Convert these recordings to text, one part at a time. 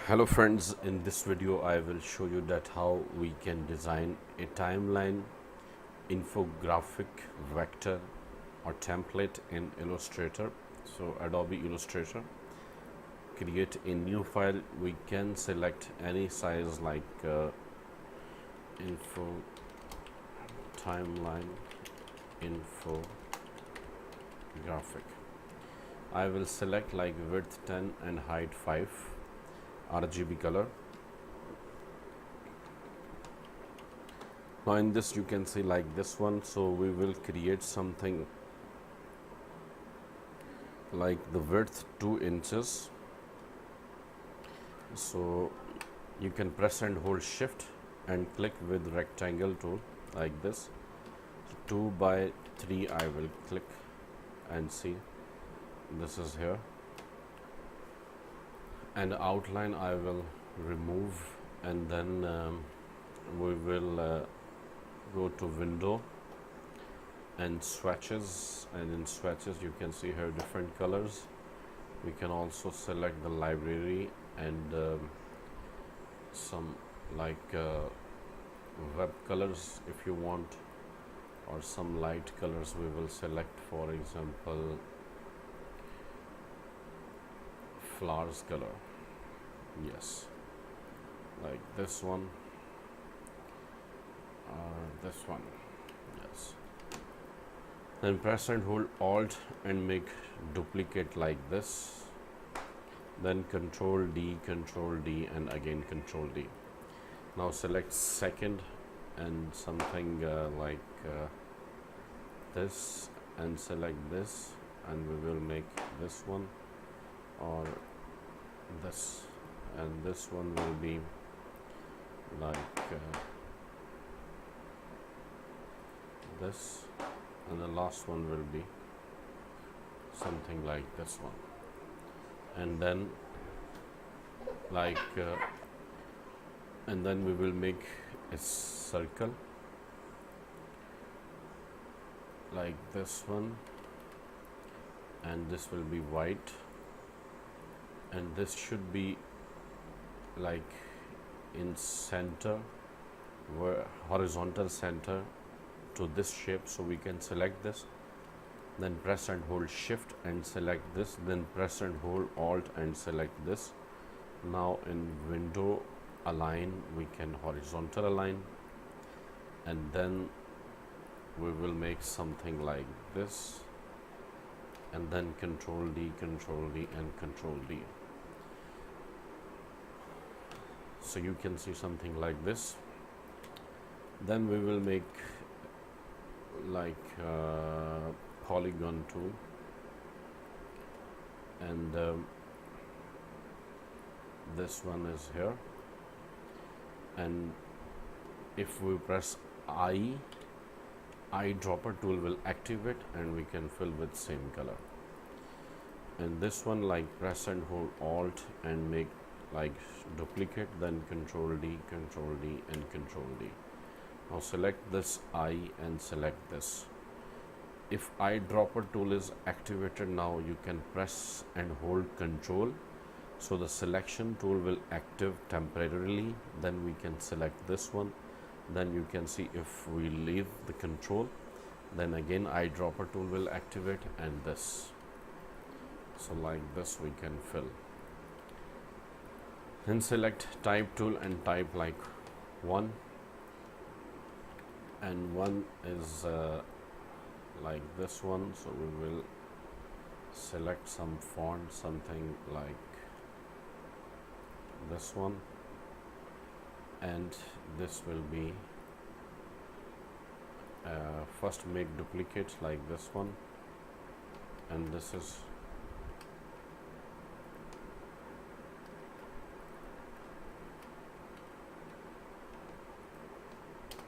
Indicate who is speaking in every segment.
Speaker 1: Hello friends, in this video I will show you that how we can design a timeline, infographic, vector or template in Illustrator. So Adobe Illustrator, create a new file. We can select any size like info timeline infographic. I will select like width 10 and height 5 RGB color. Now in this you can see like this one, so we will create something like the width 2 inches. So you can press and hold shift and click with rectangle tool like this. So 2 by 3 I will click and see this is here, and outline I will remove, and then we will go to window and swatches, and in swatches you can see here different colors. We can also select the library and some like web colors if you want, or some light colors we will select, for example flowers color, yes, like this one or this one, yes. Then press and hold alt and make duplicate like this, then control D and again control D. Now select second and something like this, and select this, and we will make this one or this, and this one will be like this, and the last one will be something like this one, and then like and then we will make a circle like this one, and this will be white, and this should be like in center, where horizontal center to this shape. So we can select this, then press and hold shift and select this, then press and hold alt and select this. Now in window align we can horizontal align, and then we will make something like this, and then control D and control D. So you can see something like this. Then we will make like Polygon Tool, and this one is here, and if we press eyedropper tool will activate and we can fill with same color. And this one like press and hold alt and make like duplicate, then control D and control D. Now select this eye and select this. If eyedropper tool is activated, now you can press and hold control, so the selection tool will active temporarily. Then we can select this one, then you can see if we leave the control, then again eyedropper tool will activate, and this. So like this we can fill. Then select type tool and type like 1, and 1 is like this one, so we will select some font, something like this one, and this will be first make duplicates like this one, and this is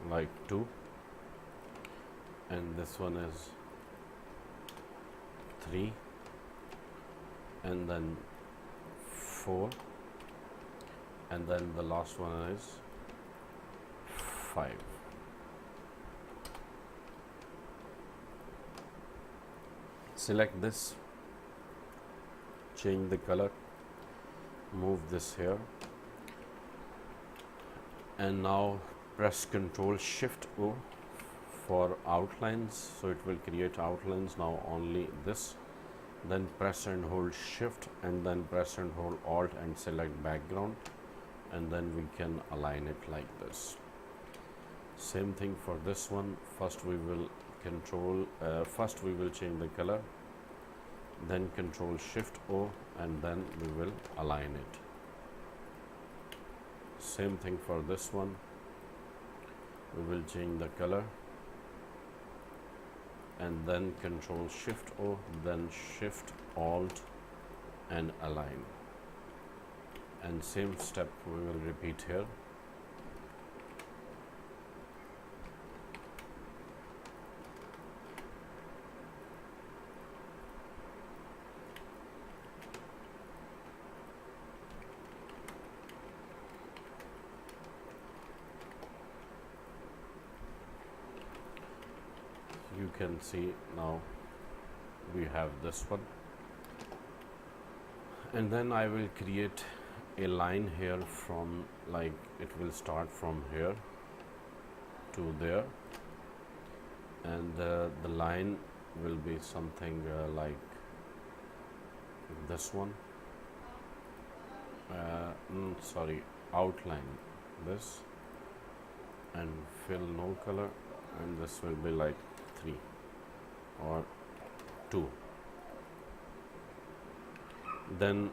Speaker 1: like 2, and this one is 3, and then 4, and then the last one is 5. Select this, change the color, move this here, And now press Ctrl Shift O for outlines, so it will create outlines now only this. Then press and hold Shift, and then press and hold Alt and select background, and then we can align it like this. Same thing for this one. First we will change the color, then Ctrl Shift O, and then we will align it. Same thing for this one. We will change the color, and then Ctrl Shift O, then Shift Alt and align. And same step we will repeat here. You can see now we have this one, and then I will create a line here from, like, it will start from here to there, and the line will be something like this one. Outline this and fill no color, and this will be like 3 or 2. Then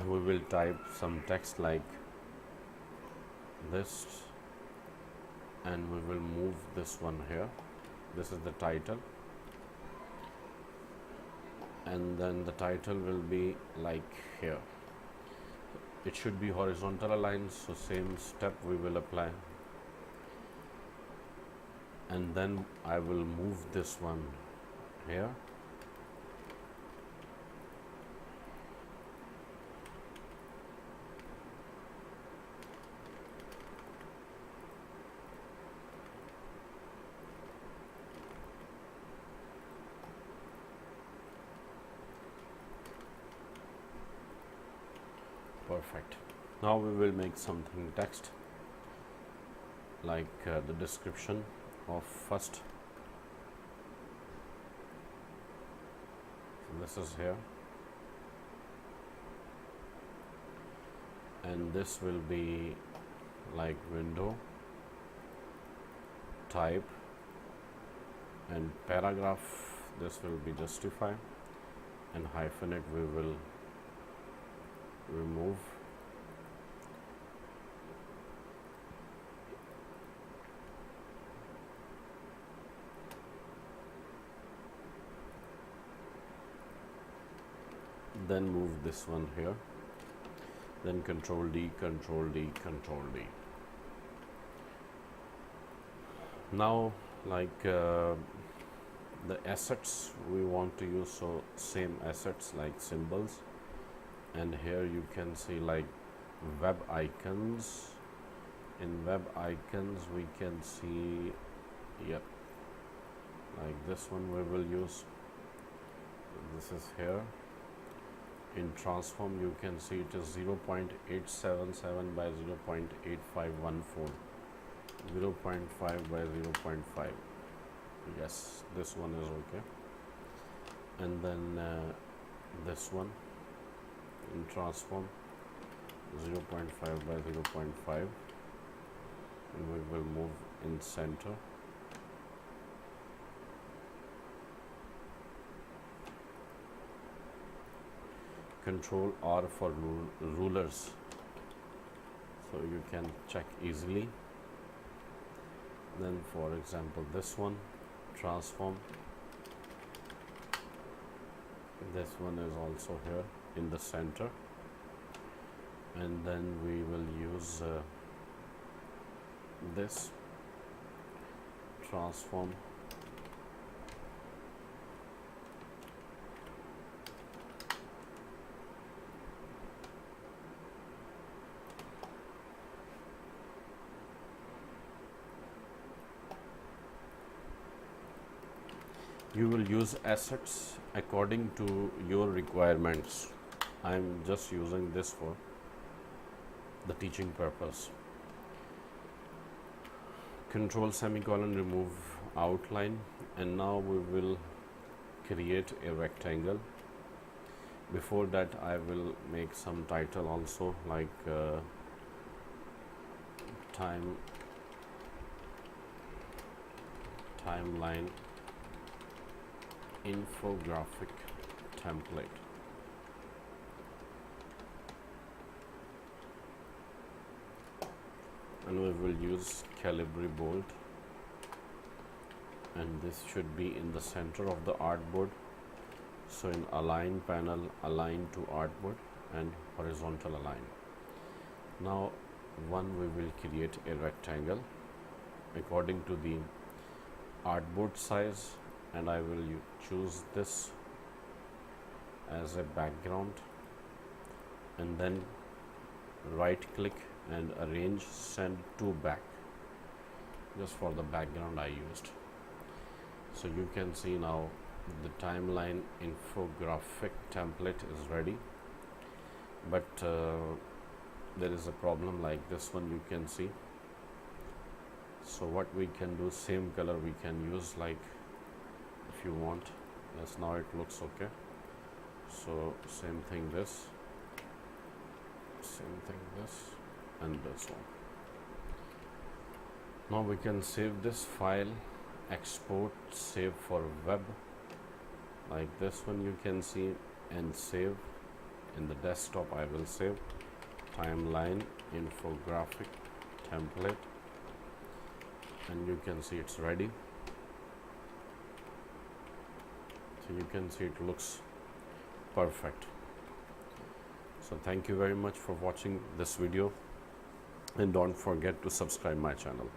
Speaker 1: we will type some text like this, and we will move this one here. This is the title, and then the title will be like here. It should be horizontal aligned, so same step we will apply. And then I will move this one here, perfect. Now we will make something text, like the description of first. This is here, and this will be like window, type, and paragraph. This will be justify, and hyphenate we will remove. Then move this one here, then Control D, Control D, Control D. Now, like the assets we want to use, so same assets like symbols, and here you can see like web icons. In web icons we can see, yep, like this one we will use. This is here. In transform you can see it is 0.877 by 0.8514, 0.5 by 0.5. Yes, this one is okay. And then this one in transform 0.5 by 0.5, and we will move in center. Control R for rulers, so you can check easily. Then for example this one, transform, this one is also here in the center, and then we will use this transform, you will use assets according to your requirements. I am just using this for the teaching purpose. control semicolon, remove outline, and now we will create a rectangle. Before that I will make some title also, like timeline infographic template. And we will use Calibri bold, and this should be in the center of the artboard. So in align panel, align to artboard and horizontal align. Now we will create a rectangle according to the artboard size, and I will choose this as a background, and then right click and arrange send to back, just for the background I used. So you can see now the timeline infographic template is ready, but there is a problem like this one, you can see. So what we can do, same color we can use, like if you want. Yes, now it looks okay. So same thing this, and this one. Now we can save this file, export, save for web, like this one you can see, and save in the desktop. I will save timeline infographic template, and you can see it's ready. So you can see it looks perfect. So thank you very much for watching this video, and don't forget to subscribe my channel.